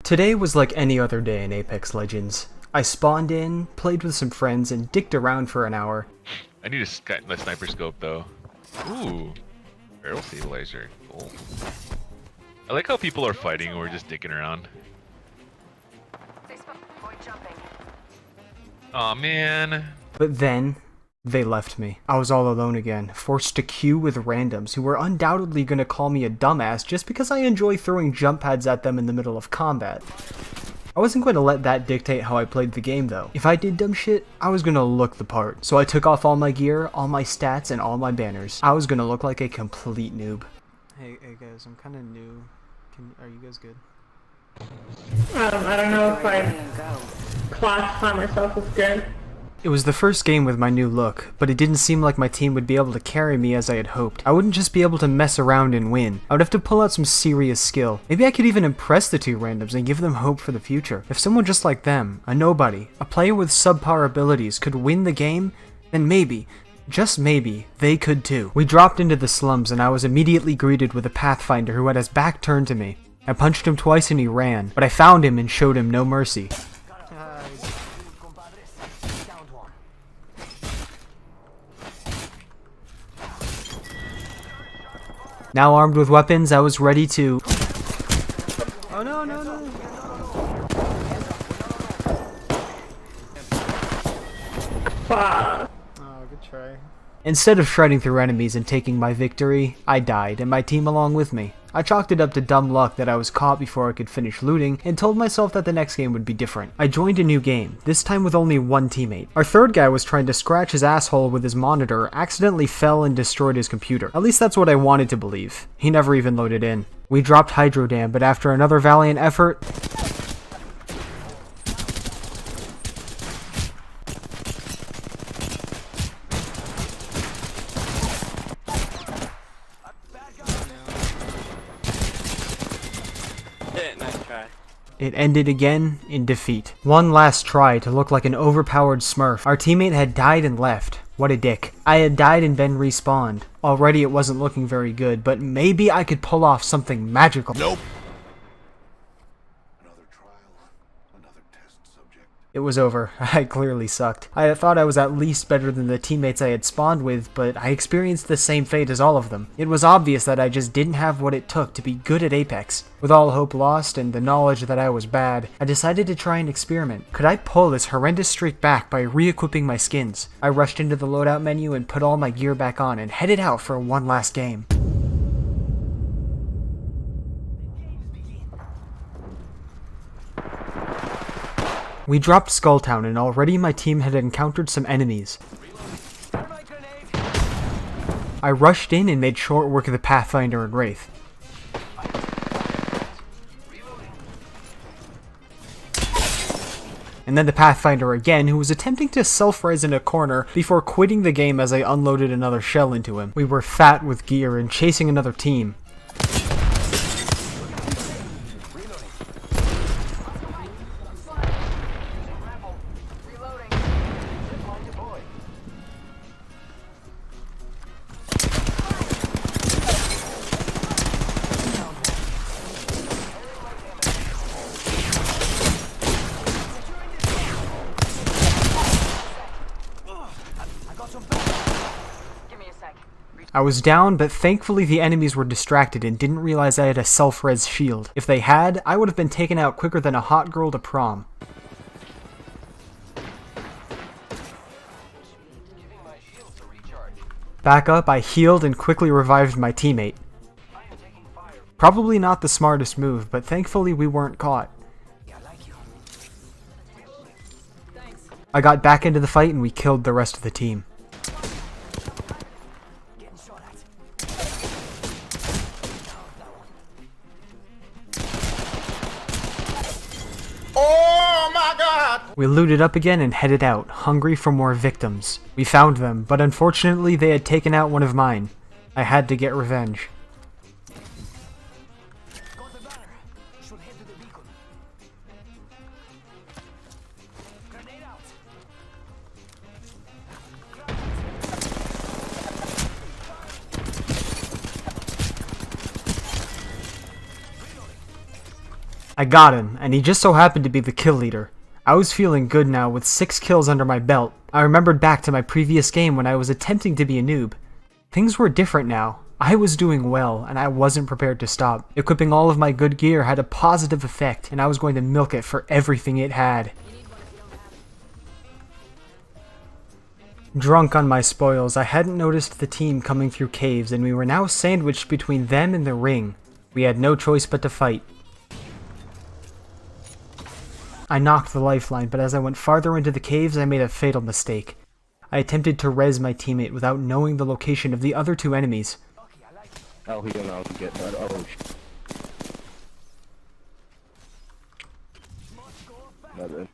Today was like any other day in Apex Legends. I spawned in, played with some friends, and dicked around for an hour. I need a sniper scope though. Ooh, barrel stabilizer. Cool. I like how people are fighting and we're just dicking around. Aw, man. But then, they left me. I was all alone again, forced to queue with randoms who were undoubtedly gonna call me a dumbass just because I enjoy throwing jump pads at them in the middle of combat. I wasn't going to let that dictate how I played the game though. If I did dumb shit, I was gonna look the part. So I took off all my gear, all my stats, and all my banners. I was gonna look like a complete noob. Hey guys, I'm kinda new. Are you guys good? I don't know if I classify myself as good. It was the first game with my new look, but it didn't seem like my team would be able to carry me as I had hoped. I wouldn't just be able to mess around and win. I would have to pull out some serious skill. Maybe I could even impress the two randoms and give them hope for the future. If someone just like them, a nobody, a player with subpar abilities could win the game, then maybe, just maybe, they could too. We dropped into the slums and I was immediately greeted with a Pathfinder who had his back turned to me. I punched him twice and he ran, but I found him and showed him no mercy. Now armed with weapons, I was ready to... Oh no. Fuck. Oh, good try. Instead of shredding through enemies and taking my victory, I died, and my team along with me. I chalked it up to dumb luck that I was caught before I could finish looting, and told myself that the next game would be different. I joined a new game, this time with only one teammate. Our third guy was trying to scratch his asshole with his monitor, accidentally fell and destroyed his computer. At least that's what I wanted to believe. He never even loaded in. We dropped Hydro Dam, but after another valiant effort, Nice try. it ended again in defeat. One last try to look like an overpowered smurf. Our teammate had died and left. What a dick. I had died and been respawned. Already it wasn't looking very good, but maybe I could pull off something magical. Nope. Another trial, another test subject. It was over. I clearly sucked. I thought I was at least better than the teammates I had spawned with, but I experienced the same fate as all of them. It was obvious that I just didn't have what it took to be good at Apex. With all hope lost and the knowledge that I was bad, I decided to try an experiment. Could I pull this horrendous streak back by re-equipping my skins? I rushed into the loadout menu and put all my gear back on and headed out for one last game. We dropped Skulltown and already my team had encountered some enemies. I rushed in and made short work of the Pathfinder and Wraith. And then the Pathfinder again, who was attempting to self-res in a corner before quitting the game as I unloaded another shell into him. We were fat with gear and chasing another team. I was down, but thankfully the enemies were distracted and didn't realize I had a self-res shield. If they had, I would have been taken out quicker than a hot girl to prom. Back up, I healed and quickly revived my teammate. Probably not the smartest move, but thankfully we weren't caught. I got back into the fight and we killed the rest of the team. Oh my God! We looted up again and headed out, hungry for more victims. We found them, but unfortunately they had taken out one of mine. I had to get revenge. I got him, and he just so happened to be the kill leader. I was feeling good now with 6 kills under my belt. I remembered back to my previous game when I was attempting to be a noob. Things were different now. I was doing well, and I wasn't prepared to stop. Equipping all of my good gear had a positive effect, and I was going to milk it for everything it had. Drunk on my spoils, I hadn't noticed the team coming through caves, and we were now sandwiched between them and the ring. We had no choice but to fight. I knocked the lifeline, but as I went farther into the caves, I made a fatal mistake. I attempted to res my teammate without knowing the location of the other 2 enemies. Oh, he don't know how to get that. Oh, shit.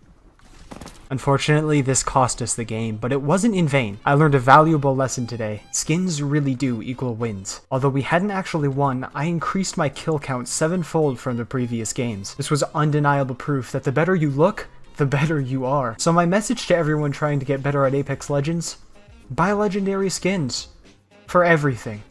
Unfortunately, this cost us the game, but it wasn't in vain. I learned a valuable lesson today. Skins really do equal wins. Although we hadn't actually won, I increased my kill count 7-fold from the previous games. This was undeniable proof that the better you look, the better you are. So my message to everyone trying to get better at Apex Legends: buy legendary skins. For everything.